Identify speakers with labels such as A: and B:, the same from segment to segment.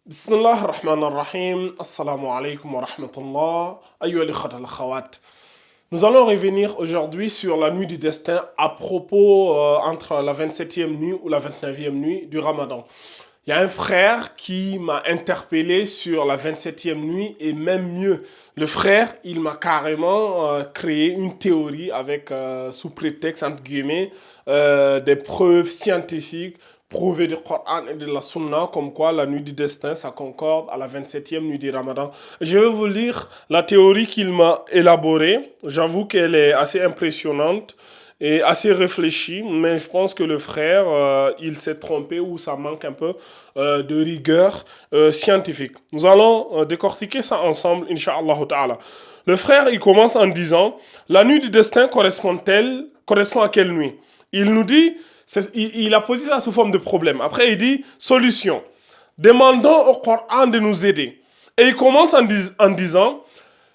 A: Bismillah ar-Rahman ar-Rahim. Assalamu alaikum wa rahmatullah. Ayyuha al-ikhwat al-akhawat. Nous allons revenir aujourd'hui sur la nuit du destin à propos entre la 27e nuit ou la 29e nuit du Ramadan. Il y a un frère qui m'a interpellé sur la 27e nuit et même mieux, le frère, il m'a carrément créé une théorie avec, sous prétexte, entre guillemets, des preuves scientifiques prouvées du Coran et de la Sunna, comme quoi la nuit du destin, ça concorde à la 27e nuit du Ramadan. Je vais vous lire la théorie qu'il m'a élaborée. J'avoue qu'elle est assez impressionnante et assez réfléchi, mais je pense que le frère, il s'est trompé ou ça manque un peu de rigueur scientifique. Nous allons décortiquer ça ensemble, Inch'Allah Ta'ala. Le frère, il commence en disant, la nuit du destin correspond à quelle nuit? Il nous dit, il a posé ça sous forme de problème. Après, il dit, solution. Demandons au Coran de nous aider. Et il commence en disant,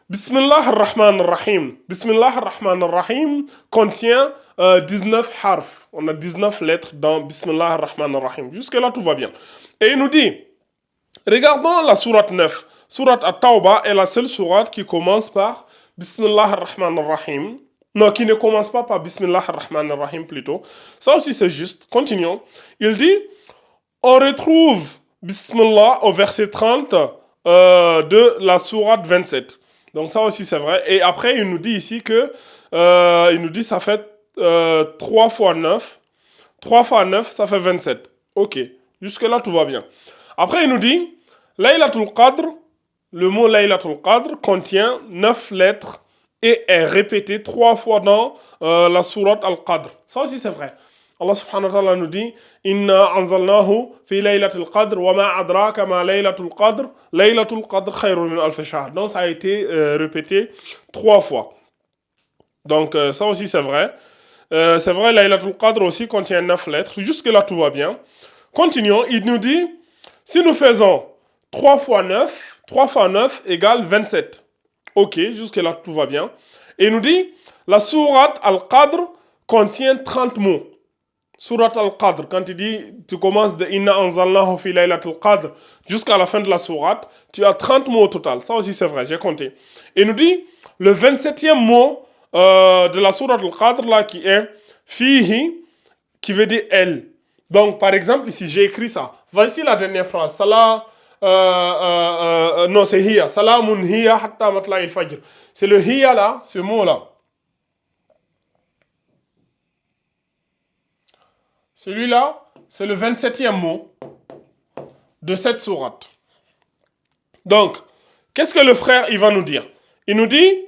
A: Bismillah ar-Rahman ar-Rahim. Bismillah ar-Rahman ar-Rahim contient 19 harf. On a 19 lettres dans Bismillah ar-Rahman ar-Rahim. Jusque-là, tout va bien. Et il nous dit, regardons la sourate 9. Sourate At-Tawbah est la seule sourate qui commence par Bismillah ar-Rahman ar-Rahim. Non, qui ne commence pas par Bismillah ar-Rahman ar-Rahim plutôt. Ça aussi, c'est juste. Continuons. Il dit, on retrouve Bismillah au verset 30 de la sourate 27. Donc ça aussi c'est vrai. Et après il nous dit ici que il nous dit ça fait 3 fois 9. 3 fois 9 ça fait 27. Ok, jusque là tout va bien. Après il nous dit Laylatul Qadr, le mot Laylatul Qadr contient 9 lettres et est répété 3 fois dans la sourate Al-Qadr. Ça aussi c'est vrai. Allah subhanahu wa ta'ala nous dit Inna anzalnahu fi laylatul qadr wa ma adraka ma laylatul qadr khayrun min alf shahr. Donc ça a été répété 3 fois. Donc ça aussi c'est vrai. C'est vrai, laylatul qadr aussi contient 9 lettres. Jusque là tout va bien. Continuons, il nous dit si nous faisons 3 fois 9, 3 fois 9 égale 27. Ok, jusque là tout va bien. Et il nous dit la sourate Al-Qadr contient 30 mots. Surat Al-Qadr, quand il dit, tu commences de Inna anzalnahu fi laylatul qadr jusqu'à la fin de la sourate, tu as 30 mots au total. Ça aussi c'est vrai, j'ai compté. Et il nous dit, le 27e mot de la sourate Al-Qadr là qui est fihi, qui veut dire elle. Donc par exemple ici j'ai écrit ça. Voici la dernière phrase. Non c'est hiya. Salamun hiya hatta matla'il fajr. C'est le hiya là, ce mot là. Celui-là, c'est le 27e mot de cette sourate. Donc, qu'est-ce que le frère, il va nous dire? Il nous dit,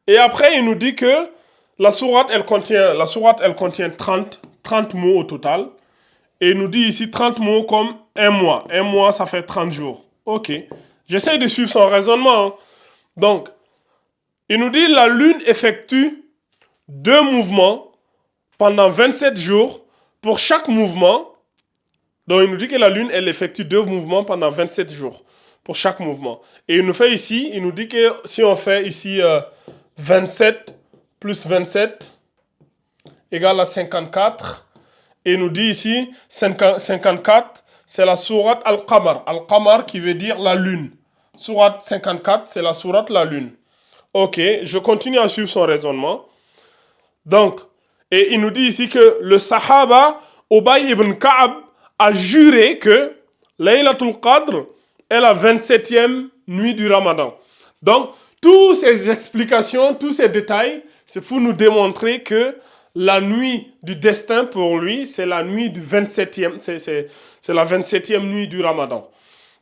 A: et après, il nous dit que la sourate, elle contient 30 mots au total. Et il nous dit ici 30 mots comme un mois. Un mois, ça fait 30 jours. Ok. J'essaie de suivre son raisonnement. Hein. Donc, il nous dit, la lune effectue 2 mouvements pendant 27 jours pour chaque mouvement. Donc il nous dit que la lune, elle effectue 2 mouvements pendant 27 jours pour chaque mouvement. Et il nous fait ici, il nous dit que si on fait ici 27 plus 27 égale à 54. Et il nous dit ici 54, c'est la sourate Al-Qamar. Al-Qamar qui veut dire la lune. Sourate 54, c'est la sourate la lune. Ok, je continue à suivre son raisonnement. Donc, et il nous dit ici que le Sahaba, Ubay ibn Ka'ab, a juré que Laylatul Qadr est la 27e nuit du Ramadan. Donc, toutes ces explications, tous ces détails, c'est pour nous démontrer que la nuit du destin pour lui, c'est la nuit du 27e, c'est la 27e nuit du Ramadan.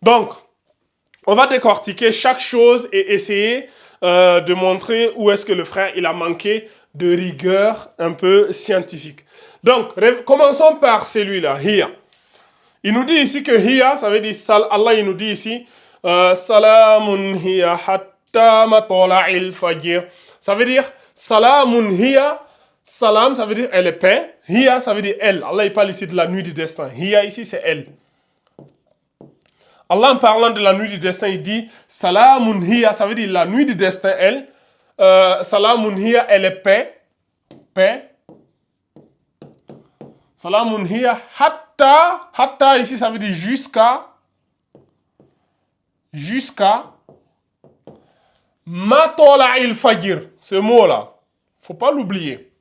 A: Donc, on va décortiquer chaque chose et essayer de montrer où est-ce que le frère il a manqué de rigueur un peu scientifique. Donc, commençons par celui-là, Hiya. Il nous dit ici que Hiya, ça veut dire, Allah il nous dit ici, Salamun Hiya hatta matla'il fajr. Ça veut dire, Salamun Hiya, Salam, ça veut dire elle est paix. Hiya, ça veut dire elle. Allah il parle ici de la nuit du destin. Hiya ici, c'est elle. Allah en parlant de la nuit du destin, il dit Salamun hiya, ça veut dire la nuit du destin, elle. Salamun hiya, elle est paix. Paix. Salamun hiya hatta ici, ça veut dire jusqu'à matla'il fajr. Ce mot-là, faut pas l'oublier.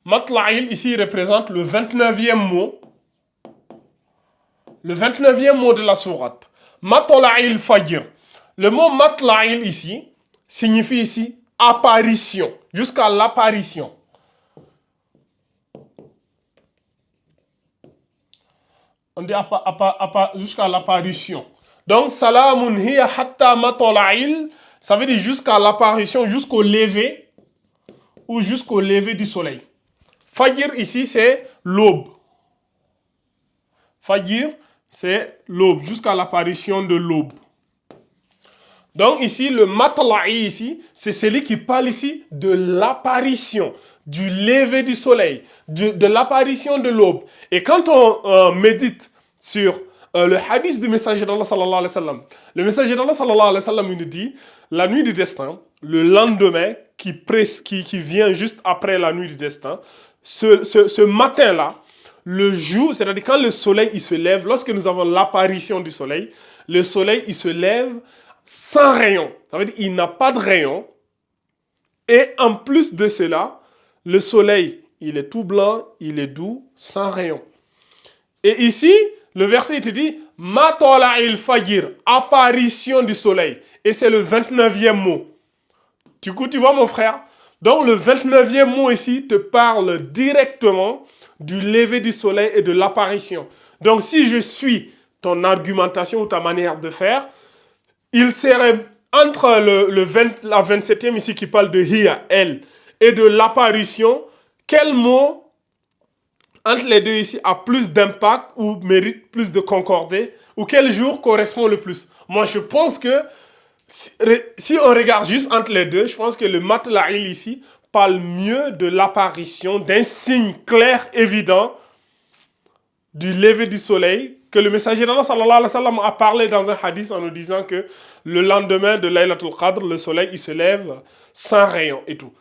A: Matla'il ici représente le 29e mot. Le 29e mot de la sourate. Matla'il fajr. Le mot matla'il ici signifie ici apparition, jusqu'à l'apparition. On dit jusqu'à l'apparition. Donc, salamun hiya hatta matla'il, ça veut dire jusqu'à l'apparition, jusqu'au lever ou jusqu'au lever du soleil. Fajr ici, c'est l'aube. Fajr, c'est l'aube, jusqu'à l'apparition de l'aube. Donc ici, le matla'i ici, c'est celui qui parle ici de l'apparition, du lever du soleil, de l'apparition de l'aube. Et quand on médite sur le hadith du messager d'Allah sallallahu alayhi wa sallam, le messager d'Allah sallallahu alayhi wa sallam, il nous dit, la nuit du destin, le lendemain qui vient juste après la nuit du destin, ce matin-là, le jour, c'est-à-dire quand le soleil il se lève, lorsque nous avons l'apparition du soleil, le soleil il se lève sans rayon. Ça veut dire qu'il n'a pas de rayon. Et en plus de cela, le soleil, il est tout blanc, il est doux, sans rayon. Et ici, le verset il te dit Matola'il fajr, apparition du soleil. Et c'est le 29e mot. Du coup, tu vois mon frère? Donc le 29e mot ici te parle directement du lever du soleil et de l'apparition. Donc si je suis ton argumentation ou ta manière de faire, il serait entre la 27e ici qui parle de hiya, elle, et de l'apparition, quel mot entre les deux ici a plus d'impact ou mérite plus de concorder, ou quel jour correspond le plus? Moi, je pense que si on regarde juste entre les deux, je pense que le matla'il ici parle mieux de l'apparition d'un signe clair, évident, du lever du soleil, que le messager d'Allah sallallahu alayhi wa sallam a parlé dans un hadith en nous disant que le lendemain de Laylatul Qadr, le soleil il se lève sans rayon et tout.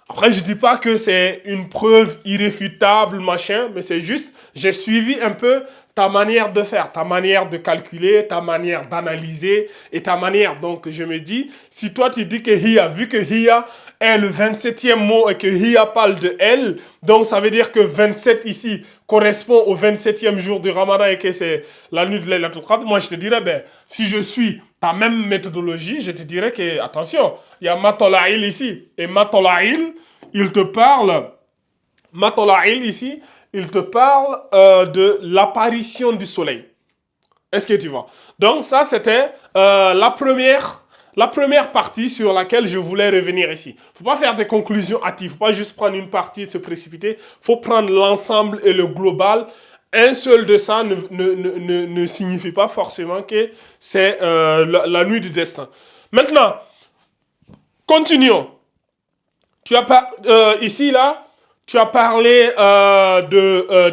A: Après, je ne dis pas que c'est une preuve irréfutable, machin, mais c'est juste, j'ai suivi un peu ta manière de faire, ta manière de calculer, ta manière d'analyser et ta manière. Donc, je me dis, si toi tu dis que hiya, vu que hiya est le 27e mot et que hiya parle de elle, donc ça veut dire que 27 ici correspond au 27e jour du Ramadan et que c'est la nuit de Laylatul Qadr, moi je te dirais, ben, si je suis ta même méthodologie, je te dirais que, attention, il y a Matola'il ici. Et Matola'il, il te parle, Matola'il ici, il te parle de l'apparition du soleil. Est-ce que tu vois? Donc ça, c'était la première partie sur laquelle je voulais revenir ici. Il ne faut pas faire des conclusions hâtives. Il ne faut pas juste prendre une partie et se précipiter. Il faut prendre l'ensemble et le global. Un seul de ça ne signifie pas forcément que c'est la nuit du destin. Maintenant, continuons. Tu as ici, là, tu as parlé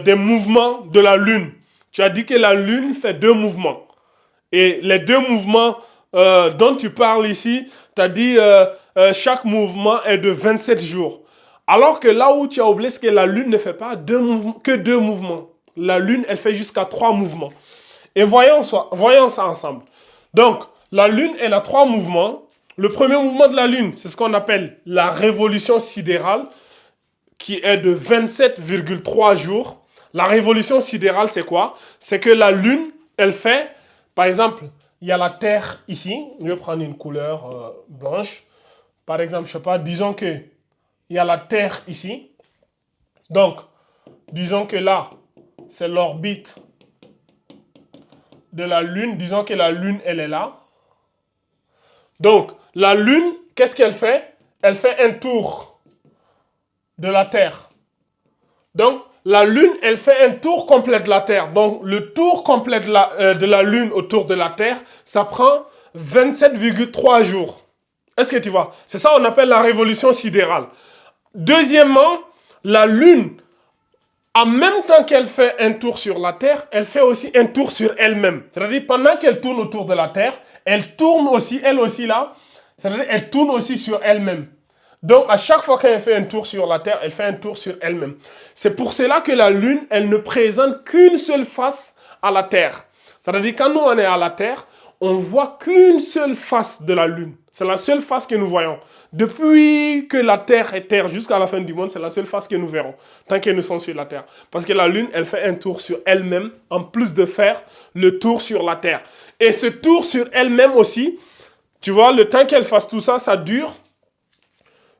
A: des mouvements de la Lune. Tu as dit que la Lune fait 2 mouvements. Et les 2 mouvements dont tu parles ici, tu as dit chaque mouvement est de 27 jours. Alors que là où tu as oublié, c'est que la Lune ne fait pas que 2 mouvements. La Lune, elle fait jusqu'à 3 mouvements. Et voyons ça ensemble. Donc, la Lune, elle a 3 mouvements. Le premier mouvement de la Lune, c'est ce qu'on appelle la révolution sidérale, qui est de 27,3 jours. La révolution sidérale, c'est quoi? C'est que la Lune, elle fait, par exemple, il y a la Terre ici. Je vais prendre une couleur blanche. Par exemple, je ne sais pas, disons que il y a la Terre ici. Donc, disons que là, c'est l'orbite de la Lune. Disons que la Lune, elle est là. Donc, la Lune, qu'est-ce qu'elle fait? Elle fait un tour de la Terre. Donc, la Lune, elle fait un tour complet de la Terre. Donc, le tour complet de la Lune autour de la Terre, ça prend 27,3 jours. Est-ce que tu vois? C'est ça qu'on appelle la révolution sidérale. Deuxièmement, la Lune, en même temps qu'elle fait un tour sur la Terre, elle fait aussi un tour sur elle-même. C'est-à-dire, pendant qu'elle tourne autour de la Terre, elle tourne aussi, elle aussi là, c'est-à-dire elle tourne aussi sur elle-même. Donc, à chaque fois qu'elle fait un tour sur la Terre, elle fait un tour sur elle-même. C'est pour cela que la Lune, elle ne présente qu'une seule face à la Terre. C'est-à-dire, quand nous, on est à la Terre, on voit qu'une seule face de la Lune. C'est la seule face que nous voyons. Depuis que la Terre est Terre jusqu'à la fin du monde, c'est la seule face que nous verrons, tant qu'elles ne sont sur la Terre. Parce que la Lune, elle fait un tour sur elle-même, en plus de faire le tour sur la Terre. Et ce tour sur elle-même aussi, tu vois, le temps qu'elle fasse tout ça, ça dure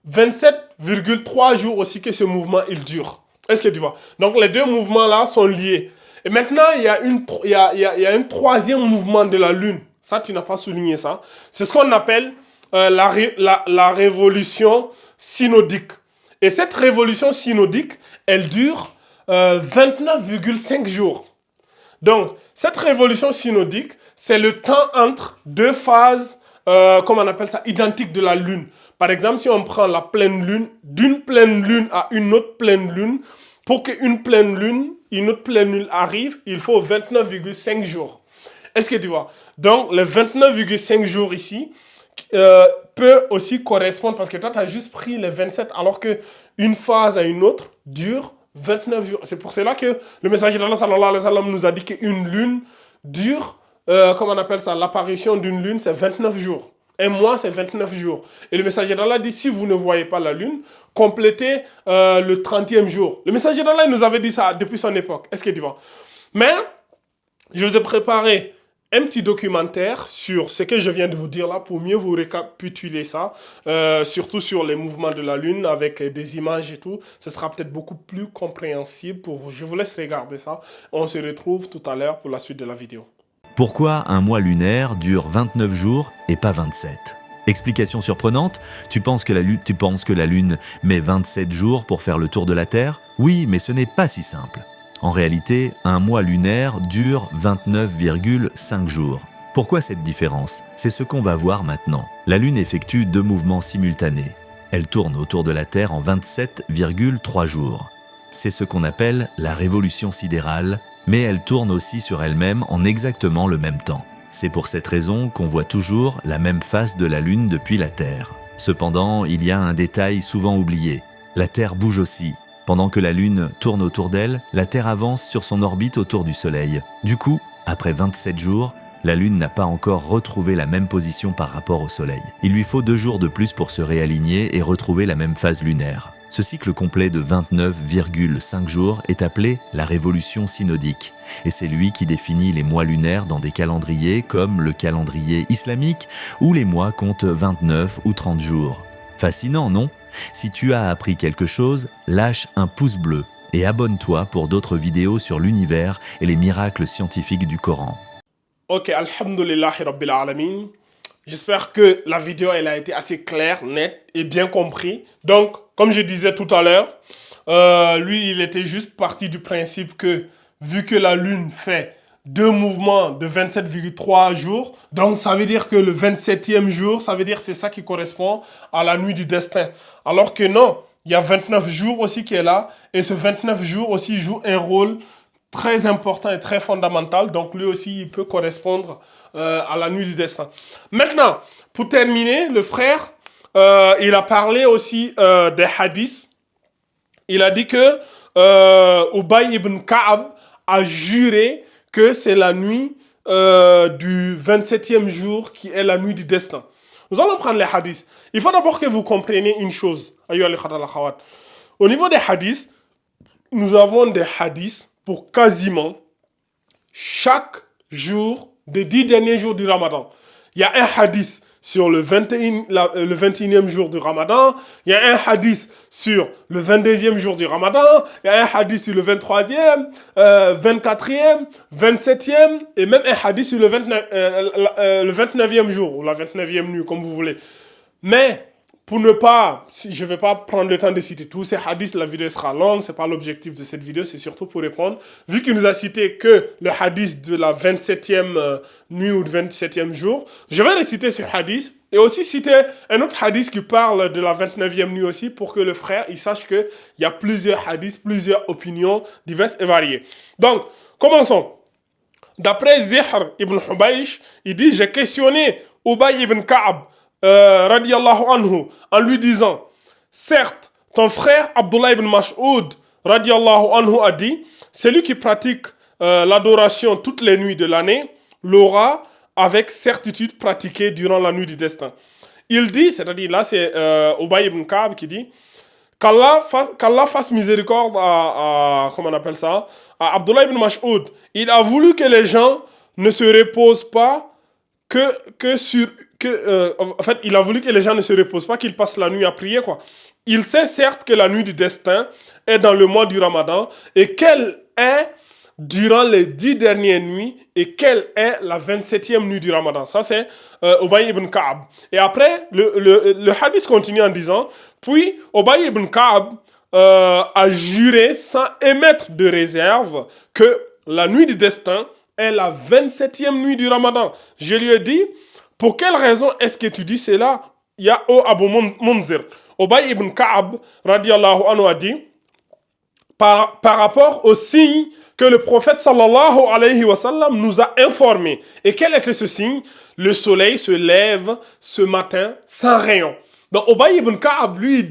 A: 27,3 jours aussi que ce mouvement, il dure. Est-ce que tu vois? Donc, les deux mouvements-là sont liés. Et maintenant, il y a un troisième mouvement de la Lune. Ça, tu n'as pas souligné ça. C'est ce qu'on appelle la révolution synodique. Et cette révolution synodique, elle dure 29,5 jours. Donc, cette révolution synodique, c'est le temps entre deux phases, comment on appelle ça, identiques de la Lune. Par exemple, si on prend la pleine Lune, d'une pleine Lune à une autre pleine Lune, pour qu'une pleine Lune, une autre pleine Lune arrive, il faut 29,5 jours. Est-ce que tu vois? Donc, les 29,5 jours ici peut aussi correspondre, parce que toi, tu as juste pris les 27, alors qu'une phase à une autre dure 29 jours. C'est pour cela que le messager d'Allah sallallahu alayhi wa sallam nous a dit qu'une lune dure, comment on appelle ça, l'apparition d'une lune, c'est 29 jours. Un mois, c'est 29 jours. Et le messager d'Allah dit, si vous ne voyez pas la lune, complétez le 30e jour. Le messager d'Allah nous avait dit ça depuis son époque. Est-ce que tu vois? Mais, je vous ai préparé un petit documentaire sur ce que je viens de vous dire là pour mieux vous récapituler ça, surtout sur les mouvements de la Lune avec des images et tout. Ce sera peut-être beaucoup plus compréhensible pour vous. Je vous laisse regarder ça. On se retrouve tout à l'heure pour la suite de la vidéo.
B: Pourquoi un mois lunaire dure 29 jours et pas 27? Explication surprenante, tu penses que la Lune met 27 jours pour faire le tour de la Terre? Oui, mais ce n'est pas si simple. En réalité, un mois lunaire dure 29,5 jours. Pourquoi cette différence? C'est ce qu'on va voir maintenant. La Lune effectue deux mouvements simultanés. Elle tourne autour de la Terre en 27,3 jours. C'est ce qu'on appelle la révolution sidérale, mais elle tourne aussi sur elle-même en exactement le même temps. C'est pour cette raison qu'on voit toujours la même face de la Lune depuis la Terre. Cependant, il y a un détail souvent oublié. La Terre bouge aussi. Pendant que la Lune tourne autour d'elle, la Terre avance sur son orbite autour du Soleil. Du coup, après 27 jours, la Lune n'a pas encore retrouvé la même position par rapport au Soleil. Il lui faut 2 jours de plus pour se réaligner et retrouver la même phase lunaire. Ce cycle complet de 29,5 jours est appelé la révolution synodique. Et c'est lui qui définit les mois lunaires dans des calendriers comme le calendrier islamique où les mois comptent 29 ou 30 jours. Fascinant, non? Si tu as appris quelque chose, lâche un pouce bleu et abonne-toi pour d'autres vidéos sur l'univers et les miracles scientifiques du Coran.
A: Ok, alhamdulillahi rabbil alamin. J'espère que la vidéo elle a été assez claire, nette et bien comprise. Donc, comme je disais tout à l'heure, lui, il était juste parti du principe que, vu que la Lune fait deux mouvements de 27,3 jours, donc ça veut dire que le 27e jour, ça veut dire que c'est ça qui correspond à la nuit du destin. Alors que non, il y a 29 jours aussi qui est là, et ce 29 jours aussi joue un rôle très important et très fondamental. Donc lui aussi, il peut correspondre à la nuit du destin. Maintenant, pour terminer, le frère, il a parlé aussi des hadiths. Il a dit que Ubay ibn Ka'ab a juré que c'est la nuit du 27e jour qui est la nuit du destin. Nous allons prendre les hadiths. Il faut d'abord que vous compreniez une chose. Au niveau des hadiths, nous avons des hadiths pour quasiment chaque jour des 10 derniers jours du Ramadan. Il y a un hadith sur le 21e jour du Ramadan, il y a un hadith sur le 22e jour du Ramadan, il y a un hadith sur le 23e, 24e, 27e, et même un hadith sur le 29e jour, ou la 29e nuit, comme vous voulez. Mais, pour ne pas, je ne vais pas prendre le temps de citer tous ces hadiths, la vidéo sera longue, ce n'est pas l'objectif de cette vidéo, c'est surtout pour répondre. Vu qu'il nous a cité que le hadith de la 27e nuit ou du 27e jour, je vais réciter ce hadith et aussi citer un autre hadith qui parle de la 29e nuit aussi pour que le frère il sache qu'il y a plusieurs hadiths, plusieurs opinions diverses et variées. Donc, commençons. D'après Zihr ibn Hubaysh, il dit « J'ai questionné Ubay ibn Ka'ab, radiallahu anhu, en lui disant, certes, ton frère Abdullah ibn Mas'ud, radiallahu anhu, a dit, celui qui pratique l'adoration toutes les nuits de l'année l'aura avec certitude pratiquée durant la nuit du destin. Il dit, c'est-à-dire là c'est Ubay ibn Ka'b qui dit, qu'Allah fasse miséricorde comment on appelle ça, à Abdullah ibn Mas'ud. Il a voulu que les gens ne se reposent pas en fait, il a voulu que les gens ne se reposent pas, qu'ils passent la nuit à prier, quoi. Il sait certes que la nuit du destin est dans le mois du Ramadan et qu'elle est durant les 10 dernières nuits et quelle est la 27e nuit du Ramadan. Ça, c'est Ubay ibn Ka'b. Et après, le hadith continue en disant, puis Ubay ibn Ka'b a juré sans émettre de réserve que la nuit du destin est la 27e nuit du Ramadan. Je lui ai dit, pour quelle raison est-ce que tu dis cela, ya o Abu Munzir? Ubay ibn Ka'b, radiallahu anhu, a dit, par rapport au signe que le prophète sallallahu alayhi wa sallam nous a informé. Et quel était ce signe? Le soleil se lève ce matin sans rayon. Donc Ubay ibn Ka'b, lui,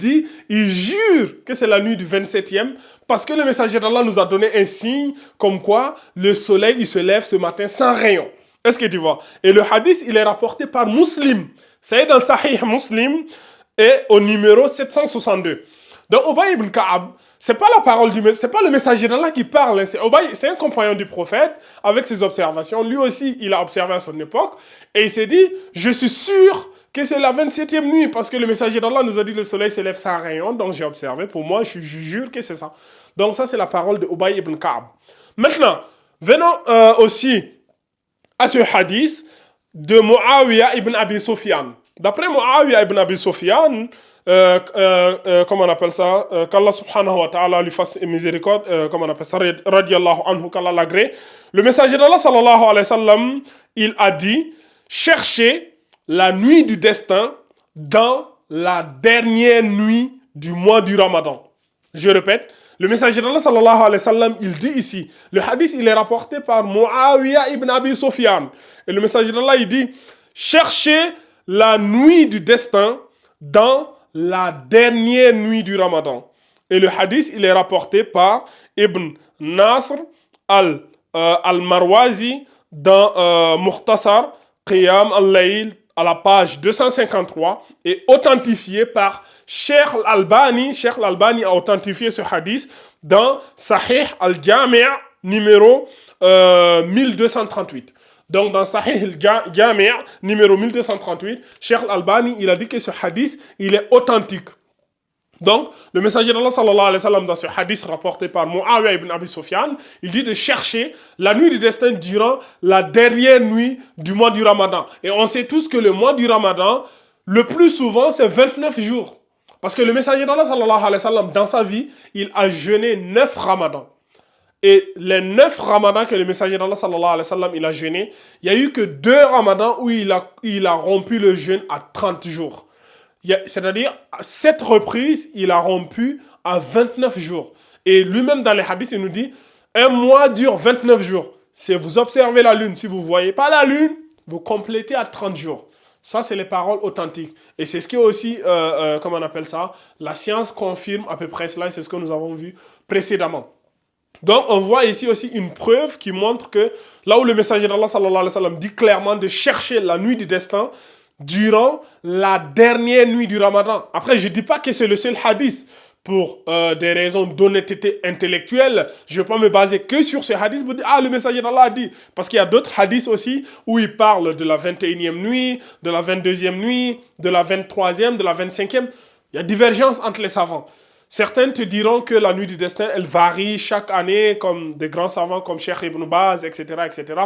A: il jure que c'est la nuit du 27e parce que le messager d'Allah nous a donné un signe comme quoi le soleil, il se lève ce matin sans rayon. Est-ce que tu vois? Et le hadith, il est rapporté par Muslim. C'est dans Sahih Muslim et au numéro 762. Donc Ubay ibn Ka'b, c'est pas la parole c'est pas le messager d'Allah qui parle. C'est un compagnon du prophète avec ses observations. Lui aussi, il a observé à son époque et il s'est dit, je suis sûr que c'est la 27e nuit parce que le messager d'Allah nous a dit le soleil se lève sans rayon. Donc j'ai observé. Pour moi, je jure que c'est ça. Donc ça, c'est la parole de Ubay ibn Ka'b. Maintenant, venons aussi à ce hadith de Muawiyah ibn Abi Sufyan. D'après Muawiyah ibn Abi Sufyan, comment on appelle ça, qu'Allah subhanahu wa ta'ala lui fasse miséricorde, comment on appelle ça, radiallahu anhu, qu'Allah l'agrée. Le messager d'Allah sallallahu alayhi wa sallam, il a dit, cherchez la nuit du destin dans la dernière nuit du mois du Ramadan. Je répète, le messager d'Allah sallallahu alayhi wa sallam, il dit ici, le hadith il est rapporté par Muawiyah ibn Abi Sufyan. Et le messager d'Allah il dit, cherchez la nuit du destin dans la dernière nuit du Ramadan. Et le hadith il est rapporté par Ibn Nasr al-Marwazi dans Mukhtasar Qiyam al-Layl à la page 253 et authentifié par Cheikh al-Albani. Cheikh al-Albani a authentifié ce hadith dans Sahih al-Jami' numéro 1238. Donc dans Sahih al-Jami' numéro 1238, Cheikh al-Albani, il a dit que ce hadith, il est authentique. Donc, le messager d'Allah sallallahu alayhi wa sallam dans ce hadith rapporté par Muawiyah ibn Abi Sufyan, il dit de chercher la nuit du destin durant la dernière nuit du mois du Ramadan. Et on sait tous que le mois du Ramadan, le plus souvent, c'est 29 jours. Parce que le messager d'Allah sallallahu alayhi wa sallam, dans sa vie, il a jeûné 9 ramadans. Et les 9 ramadans que le messager d'Allah sallallahu alayhi wa sallam, il a jeûné, il n'y a eu que 2 ramadans où il a rompu le jeûne à 30 jours. C'est-à-dire, cette reprise, il a rompu à 29 jours. Et lui-même, dans les hadiths, il nous dit, un mois dure 29 jours. Si vous observez la lune, si vous ne voyez pas la lune, vous complétez à 30 jours. Ça, c'est les paroles authentiques. Et c'est ce qui est aussi, comment on appelle ça, la science confirme à peu près cela, et c'est ce que nous avons vu précédemment. Donc, on voit ici aussi une preuve qui montre que là où le messager d'Allah sallallahu alayhi wa sallam dit clairement de chercher la nuit du destin, durant la dernière nuit du Ramadan. Après, je ne dis pas que c'est le seul hadith. Pour des raisons d'honnêteté intellectuelle, je ne vais pas me baser que sur ce hadith pour dire, ah, le messager d'Allah a dit. Parce qu'il y a d'autres hadiths aussi où il parle de la 21e nuit, de la 22e nuit, de la 23e, de la 25e. Il y a divergence entre les savants. Certains te diront que la nuit du destin, elle varie chaque année, comme des grands savants comme Cheikh Ibn Baz, etc., etc.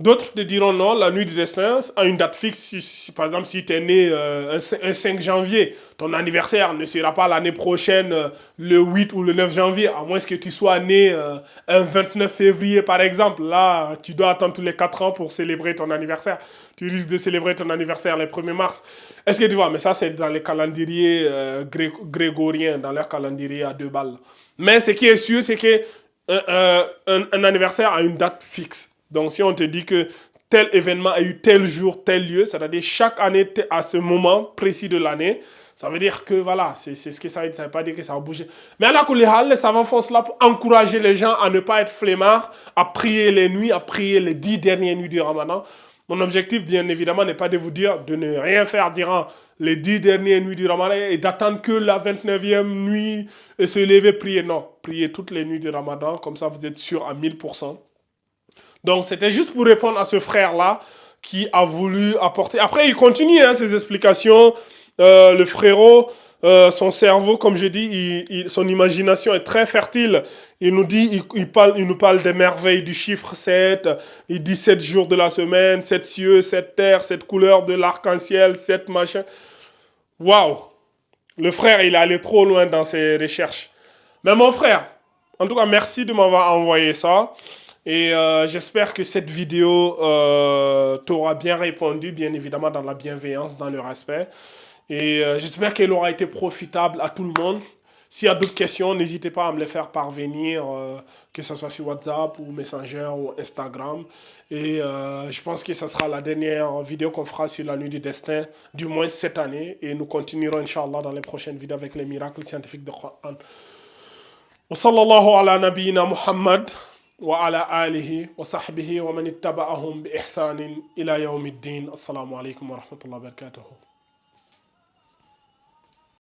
A: D'autres te diront non, la nuit du destin a une date fixe. Si, par exemple, si tu es né un 5 janvier, ton anniversaire ne sera pas l'année prochaine, le 8 ou le 9 janvier, à moins que tu sois né un 29 février, par exemple. Là, tu dois attendre tous les 4 ans pour célébrer ton anniversaire. Tu risques de célébrer ton anniversaire le 1er mars. Est-ce que tu vois? Mais ça, c'est dans les calendriers grégoriens, dans leur calendrier à 2 balles. Mais ce qui est sûr, c'est qu'un anniversaire a une date fixe. Donc, si on te dit que tel événement a eu tel jour, tel lieu, c'est-à-dire chaque année à ce moment précis de l'année, Ça veut dire que voilà, c'est ce que ça veut dire. Ça ne veut pas dire que ça va bouger. Mais à la Koulihal, les savants font cela pour encourager les gens à ne pas être flemmards, à prier les nuits, à prier les 10 dernières nuits du Ramadan. Mon objectif, bien évidemment, n'est pas de vous dire de ne rien faire durant les 10 dernières nuits du Ramadan et d'attendre que la 29e nuit et se lever prier. Non, priez toutes les nuits du Ramadan, comme ça vous êtes sûr à 1000%. Donc c'était juste pour répondre à ce frère-là qui a voulu apporter. Après, il continue ses explications. Le frérot, son cerveau, comme je dis, son imagination est très fertile. Il nous dit, il nous parle des merveilles du chiffre 7. Il dit 7 jours de la semaine, 7 cieux, 7 terres, 7 couleurs de l'arc-en-ciel, 7 machins. Waouh! Le frère, il est allé trop loin dans ses recherches. Mais mon frère, en tout cas, merci de m'avoir envoyé ça. Et j'espère que cette vidéo t'aura bien répondu, bien évidemment dans la bienveillance, dans le respect. Et j'espère qu'elle aura été profitable à tout le monde. S'il y a d'autres questions, n'hésitez pas à me les faire parvenir, que ce soit sur WhatsApp ou Messenger ou Instagram. Et je pense que ce sera la dernière vidéo qu'on fera sur la nuit du destin, du moins cette année. Et nous continuerons, Inch'Allah, dans les prochaines vidéos avec les miracles scientifiques de Coran. Wa sallallahu ala nabiyyina Muhammad. وعلى آله وصحبه ومن اتبعهم بإحسان إلى يوم الدين السلام عليكم ورحمة الله وبركاته